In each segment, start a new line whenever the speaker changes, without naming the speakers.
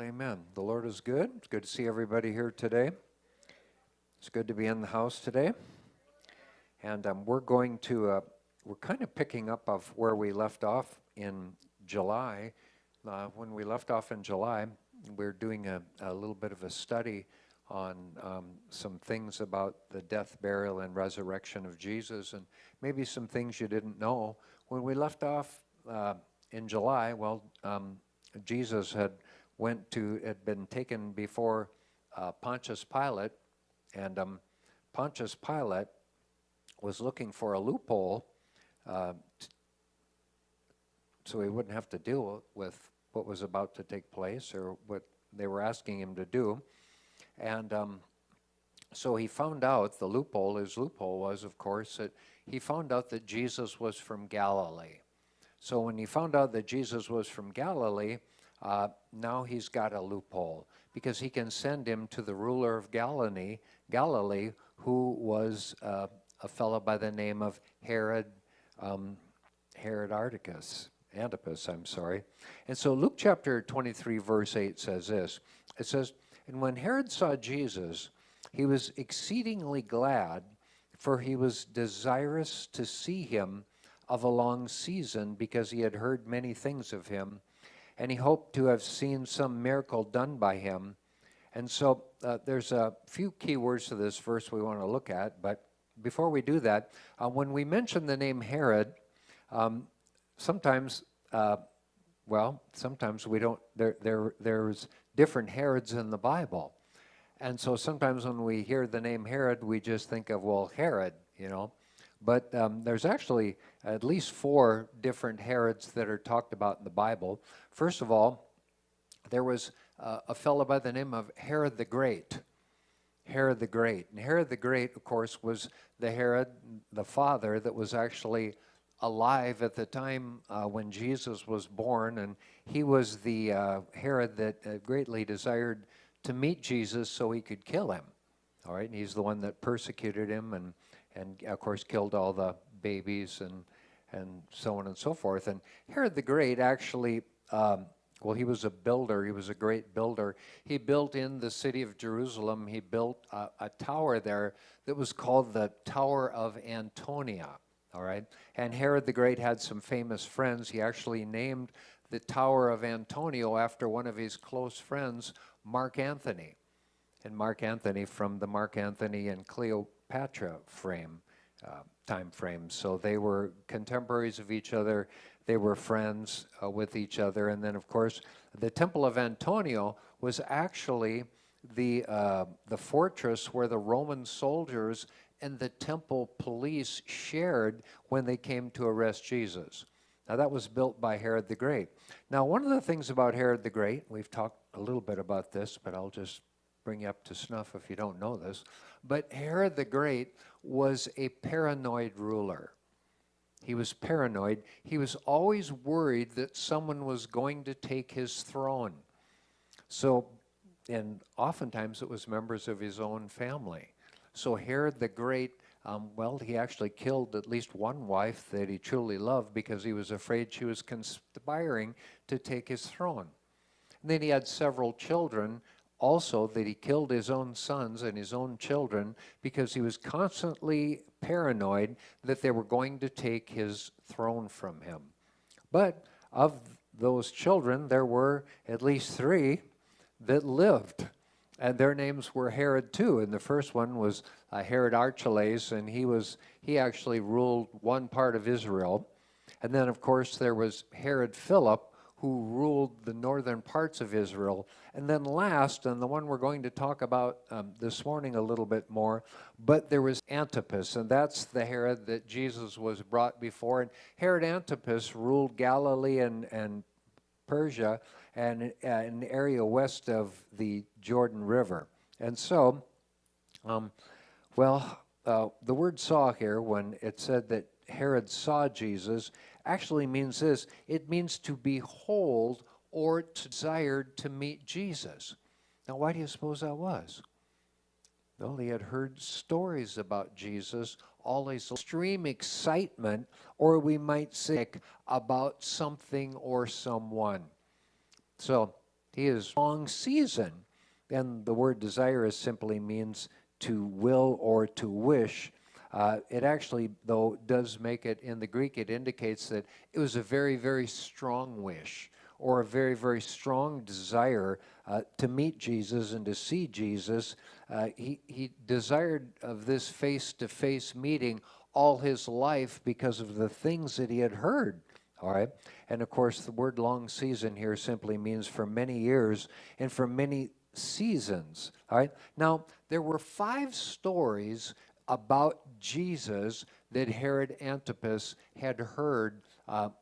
amen. The Lord is good. It's good to see everybody here today. It's good to be in the house today. And we're kind of picking up of where we left off in July. When we left off in July, we're doing a little bit of a study on some things about the death, burial, and resurrection of Jesus, and maybe some things you didn't know. When we left off in July, Jesus had been taken before Pontius Pilate, and Pontius Pilate was looking for a loophole so he wouldn't have to deal with what was about to take place or what they were asking him to do. And so he found out his loophole was, of course, that he found out that Jesus was from Galilee. So when he found out that Jesus was from Galilee, now he's got a loophole because he can send him to the ruler of Galilee, who was a fellow by the name of Antipas. And so Luke chapter 23, verse 8 says this. It says, "And when Herod saw Jesus, he was exceedingly glad, for he was desirous to see him of a long season, because he had heard many things of him, and he hoped to have seen some miracle done by him." And so there's a few key words to this verse we want to look at, but before we do that, when we mention the name Herod, sometimes we don't. There's different Herods in the Bible, and so sometimes when we hear the name Herod, we just think of Herod, But there's actually at least 4 different Herods that are talked about in the Bible. First of all, there was a fellow by the name of Herod the Great. Herod the Great. And Herod the Great, of course, was the Herod, the father, that was actually alive at the time when Jesus was born. And he was the Herod that greatly desired to meet Jesus so he could kill him. All right, and he's the one that persecuted him and of course killed all the babies and so on and so forth. And Herod the Great actually, he was a builder. He was a great builder. He built in the city of Jerusalem, he built a tower there that was called the Tower of Antonia. All right, and Herod the Great had some famous friends. He actually named the Tower of Antonio after one of his close friends, Mark Antony. And Mark Antony from the Mark Antony and Cleopatra time frame. So they were contemporaries of each other. They were friends with each other. And then, of course, the Temple of Antonio was actually the fortress where the Roman soldiers and the temple police shared when they came to arrest Jesus. Now, that was built by Herod the Great. Now, one of the things about Herod the Great, we've talked a little bit about this, but I'll just bring you up to snuff if you don't know this. But Herod the Great was a paranoid ruler. He was paranoid. He was always worried that someone was going to take his throne. So, and oftentimes it was members of his own family. So Herod the Great, he actually killed at least one wife that he truly loved because he was afraid she was conspiring to take his throne. And then he had several children also that he killed his own sons and his own children because he was constantly paranoid that they were going to take his throne from him. But of those children, there were at least 3 that lived. And their names were Herod too. And the first one was Herod Archelaus, and he actually ruled one part of Israel. And then, of course, there was Herod Philip, who ruled the northern parts of Israel. And then last, and the one we're going to talk about this morning a little bit more, but there was Antipas, and that's the Herod that Jesus was brought before. And Herod Antipas ruled Galilee and Persia and an area west of the Jordan River. And so, the word saw here, when it said that Herod saw Jesus, actually means this. It means to behold or to desire to meet Jesus. Now, why do you suppose that was? Well, he had heard stories about Jesus, all his extreme excitement, or we might say about something or someone. So He is long season. And the word desirous simply means to will or to wish. It actually, though, does make it, in the Greek, it indicates that it was a very, very strong wish or a very, very strong desire to meet Jesus and to see Jesus. He desired of this face-to-face meeting all his life because of the things that he had heard. All right. And of course, the word long season here simply means for many years and for many seasons. All right. Now, there were 5 stories about Jesus that Herod Antipas had heard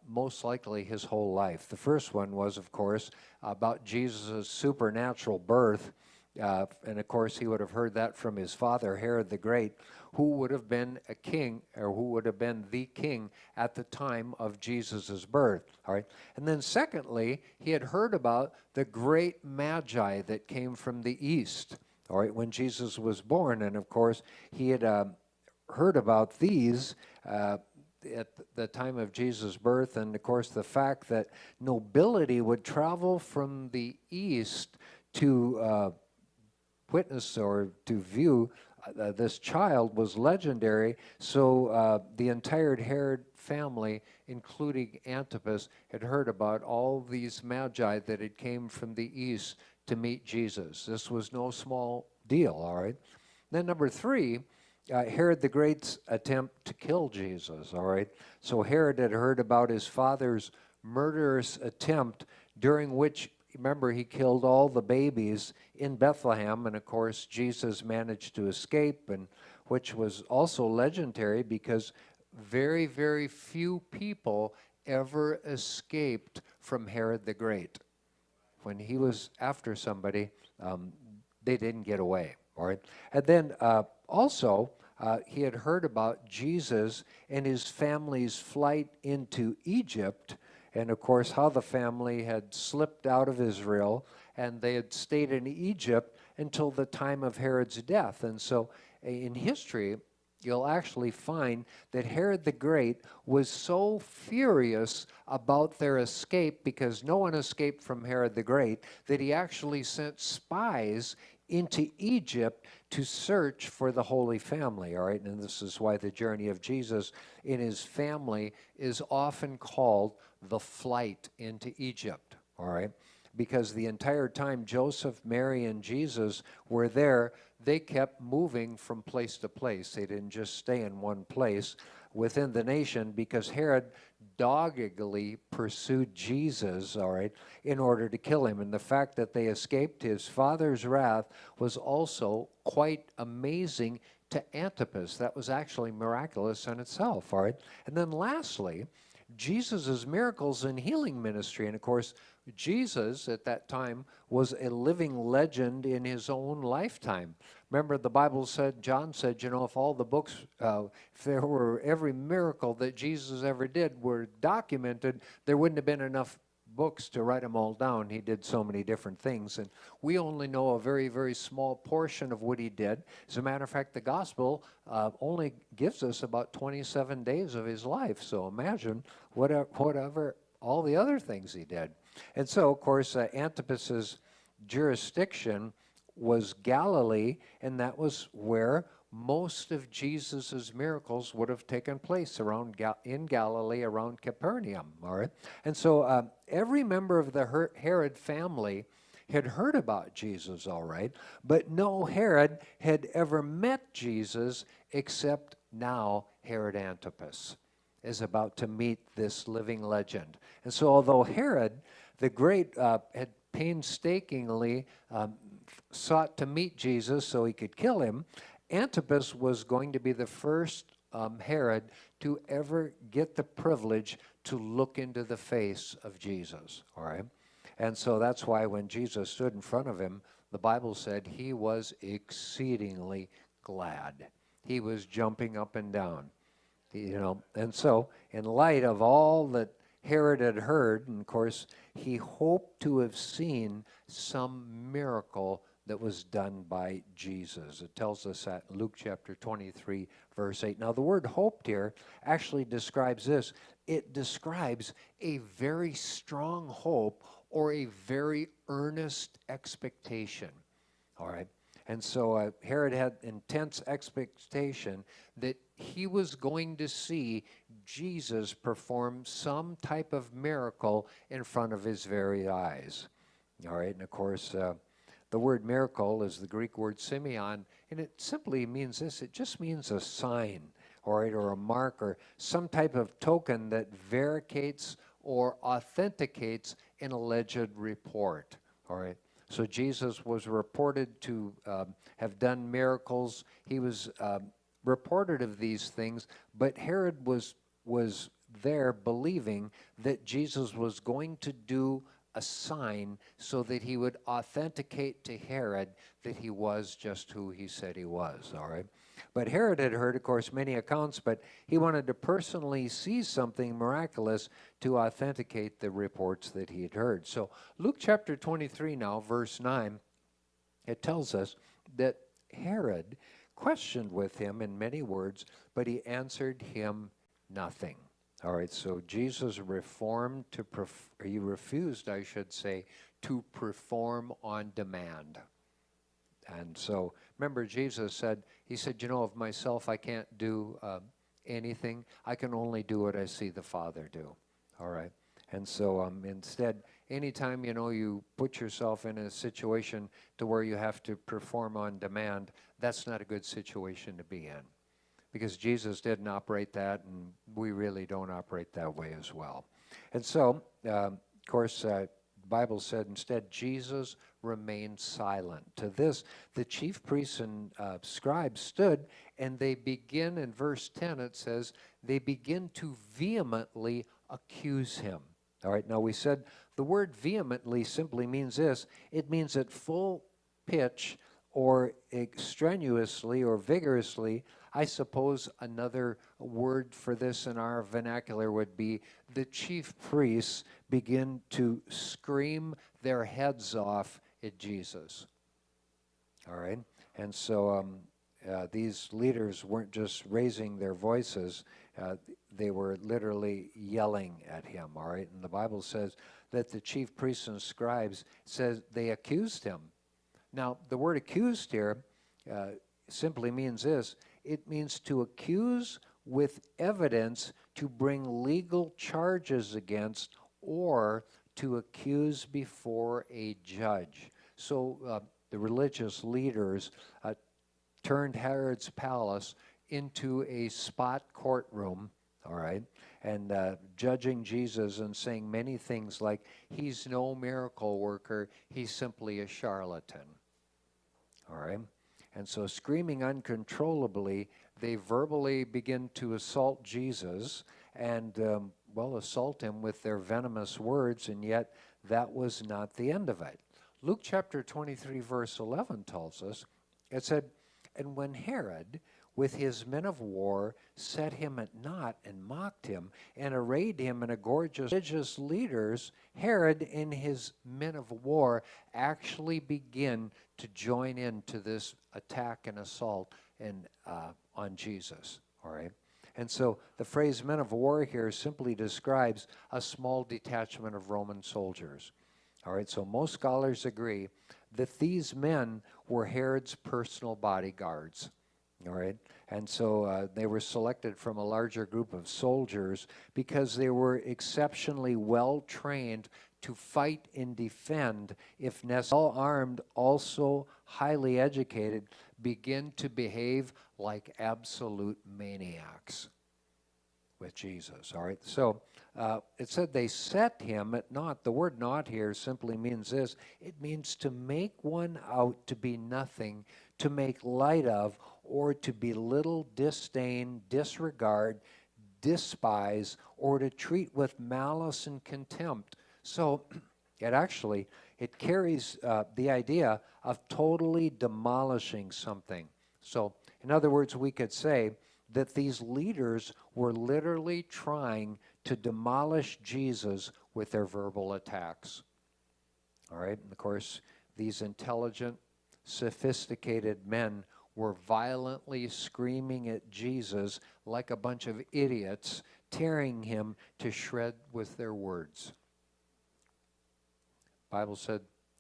most likely his whole life. The first one was, of course, about Jesus' supernatural birth. And of course, he would have heard that from his father, Herod the Great, who would have been a king, or who would have been the king at the time of Jesus' birth. All right. And then secondly, he had heard about the great magi that came from the east, all right, when Jesus was born. And of course, he had heard about these at the time of Jesus' birth, and of course, the fact that nobility would travel from the east to witness or to view this child was legendary. So the entire Herod family, including Antipas, had heard about all these magi that had came from the east to meet Jesus. This was no small deal, all right? Then number 3, Herod the Great's attempt to kill Jesus, all right? So Herod had heard about his father's murderous attempt, during which, remember, he killed all the babies in Bethlehem, and of course Jesus managed to escape, and which was also legendary because very, very few people ever escaped from Herod the Great. When he was after somebody, they didn't get away, all right? And then also, he had heard about Jesus and his family's flight into Egypt, and of course, how the family had slipped out of Israel, and they had stayed in Egypt until the time of Herod's death. And so in history, you'll actually find that Herod the Great was so furious about their escape, because no one escaped from Herod the Great, that he actually sent spies into Egypt to search for the Holy Family, all right? And this is why the journey of Jesus in his family is often called the flight into Egypt, all right? Because the entire time Joseph, Mary, and Jesus were there, they kept moving from place to place. They didn't just stay in one place within the nation, because Herod doggedly pursued Jesus, all right, in order to kill him. And the fact that they escaped his father's wrath was also quite amazing to Antipas. That was actually miraculous in itself, all right? And then lastly, Jesus' miracles and healing ministry. And of course, Jesus at that time was a living legend in his own lifetime. Remember, the Bible said, John said, you know, if all the books, if there were every miracle that Jesus ever did were documented, there wouldn't have been enough books to write them all down. He did so many different things, and we only know a very, very small portion of what he did. As a matter of fact, the gospel only gives us about 27 days of his life, so imagine whatever all the other things he did. And so, of course, Antipas's jurisdiction was Galilee, and that was where most of Jesus's miracles would have taken place, around in Galilee, around Capernaum, all right? And so every member of the Herod family had heard about Jesus, all right, but no Herod had ever met Jesus except now Herod Antipas is about to meet this living legend. And so although Herod the Great had painstakingly sought to meet Jesus so he could kill him, Antipas was going to be the first Herod to ever get the privilege to look into the face of Jesus, all right? And so that's why when Jesus stood in front of him, the Bible said he was exceedingly glad. He was jumping up and down, you know. And so in light of all that Herod had heard, and of course, he hoped to have seen some miracle that was done by Jesus. It tells us that in Luke chapter 23, verse 8. Now, the word hoped here actually describes this. It describes a very strong hope or a very earnest expectation. All right. And so Herod had intense expectation that he was going to see Jesus perform some type of miracle in front of his very eyes. All right. And of course, the word miracle is the Greek word semeion, and it simply means this. It just means a sign, all right, or a mark, or some type of token that verificates or authenticates an alleged report. All right. So Jesus was reported to have done miracles. He was reported of these things, but Herod was there believing that Jesus was going to do a sign so that he would authenticate to Herod that he was just who he said he was, all right? But Herod had heard, of course, many accounts, but he wanted to personally see something miraculous to authenticate the reports that he had heard. So Luke chapter 23 now, verse 9, it tells us that Herod questioned with him in many words, but he answered him nothing. All right, so Jesus he refused, I should say, to perform on demand. And so, remember, Jesus said, he said, you know, of myself I can't do anything. I can only do what I see the Father do. All right. And so instead, anytime, you know, you put yourself in a situation to where you have to perform on demand, that's not a good situation to be in. Because Jesus didn't operate that, and we really don't operate that way as well. And so, of course, the Bible said instead, Jesus remained silent. To this, the chief priests and scribes stood, and they begin, in verse 10, it says, they begin to vehemently accuse him. All right, now we said the word vehemently simply means this. It means at full pitch or extraneously or vigorously. I suppose another word for this in our vernacular would be the chief priests begin to scream their heads off at Jesus. All right? And so these leaders weren't just raising their voices. They were literally yelling at him. All right? And the Bible says that the chief priests and scribes says they accused him. Now, the word accused here simply means this. It means to accuse with evidence, to bring legal charges against, or to accuse before a judge. So the religious leaders turned Herod's palace into a spot courtroom, all right, and judging Jesus and saying many things like, he's no miracle worker, he's simply a charlatan. All right? And so screaming uncontrollably, they verbally begin to assault Jesus and, assault him with their venomous words, and yet that was not the end of it. Luke chapter 23, verse 11 tells us, it said, and when Herod, with his men of war, set him at naught and mocked him and arrayed him in a gorgeous religious leaders, Herod and his men of war actually begin to join into this attack and assault on Jesus. All right. And so the phrase men of war here simply describes a small detachment of Roman soldiers. All right. So most scholars agree that these men were Herod's personal bodyguards. All right. And so they were selected from a larger group of soldiers because they were exceptionally well trained to fight and defend if necessary. Well armed, also highly educated, begin to behave like absolute maniacs with Jesus. All right. So it said they set him at naught. The word naught here simply means this. It means to make one out to be nothing, to make light of, or to belittle, disdain, disregard, despise, or to treat with malice and contempt. So it carries the idea of totally demolishing something. So in other words, we could say that these leaders were literally trying to demolish Jesus with their verbal attacks. All right, and of course, these intelligent, sophisticated men were violently screaming at Jesus like a bunch of idiots, tearing him to shreds with their words. Bible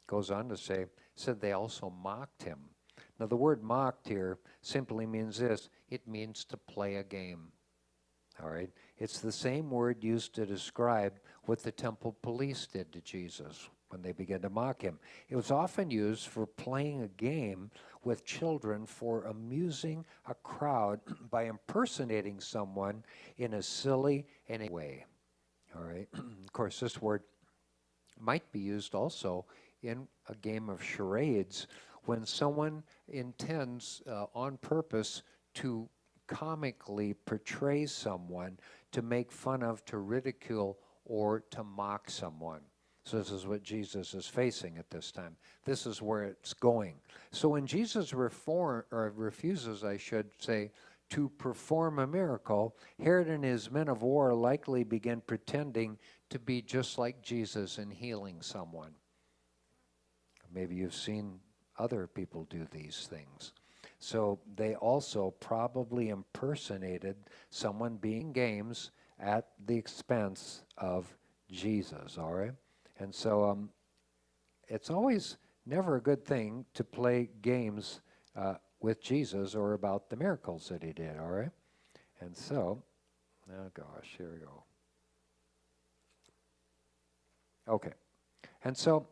goes on to say, said they also mocked him. Now the word mocked here simply means this. It means to play a game. All right? It's the same word used to describe what the temple police did to Jesus when they began to mock him. It was often used for playing a game with children for amusing a crowd by impersonating someone in a silly and a way. All right? Of course, this word might be used also in a game of charades when someone intends on purpose to comically portray someone, to make fun of, to ridicule, or to mock someone. So this is what Jesus is facing at this time. This is where it's going. So when Jesus refuses, I should say, to perform a miracle, Herod and his men of war likely began pretending to be just like Jesus in healing someone. Maybe you've seen other people do these things. So they also probably impersonated someone being games at the expense of Jesus, all right? And so it's always never a good thing to play games with Jesus or about the miracles that he did, all right? And so, oh gosh, here we go. Okay, and so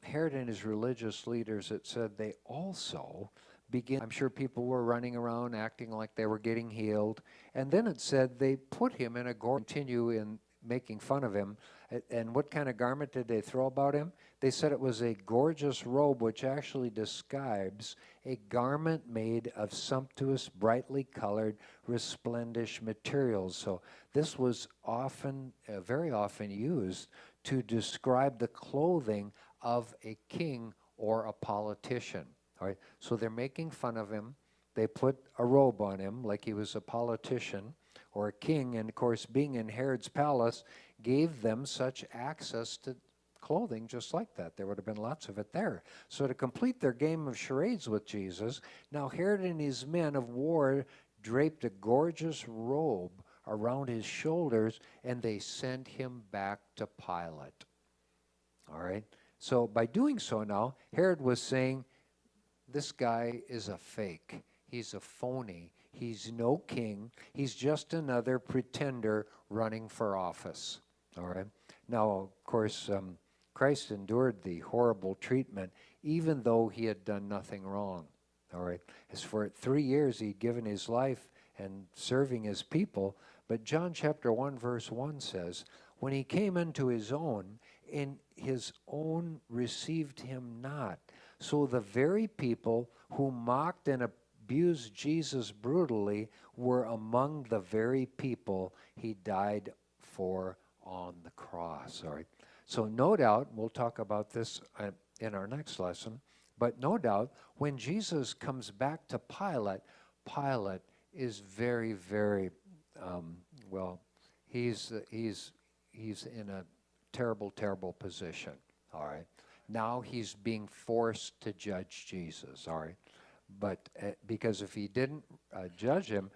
Herod and his religious leaders, it said they also begin, I'm sure people were running around acting like they were getting healed, and then it said they put him in a continue in making fun of him. And what kind of garment did they throw about him? They said it was a gorgeous robe, which actually describes a garment made of sumptuous, brightly colored, resplendent materials. So this was often, very often used to describe the clothing of a king or a politician. All right, so they're making fun of him. They put a robe on him like he was a politician or a king, and of course, being in Herod's palace gave them such access to clothing just like that. There would have been lots of it there. So to complete their game of charades with Jesus, now Herod and his men of war draped a gorgeous robe around his shoulders, and they sent him back to Pilate. All right? So by doing so now, Herod was saying, this guy is a fake. He's a phony. He's no king. He's just another pretender running for office. All right? Now, of course, Christ endured the horrible treatment even though he had done nothing wrong. All right? As for 3 years, he'd given his life and serving his people. But John chapter 1, verse 1 says, when he came into his own received him not. So the very people who mocked and abused Jesus brutally were among the very people he died for on the cross. All right. So no doubt, we'll talk about this in our next lesson, but no doubt when Jesus comes back to Pilate, Pilate is very, very, he's in a terrible, terrible position. All right. Now he's being forced to judge Jesus. All right. But because if he didn't judge him,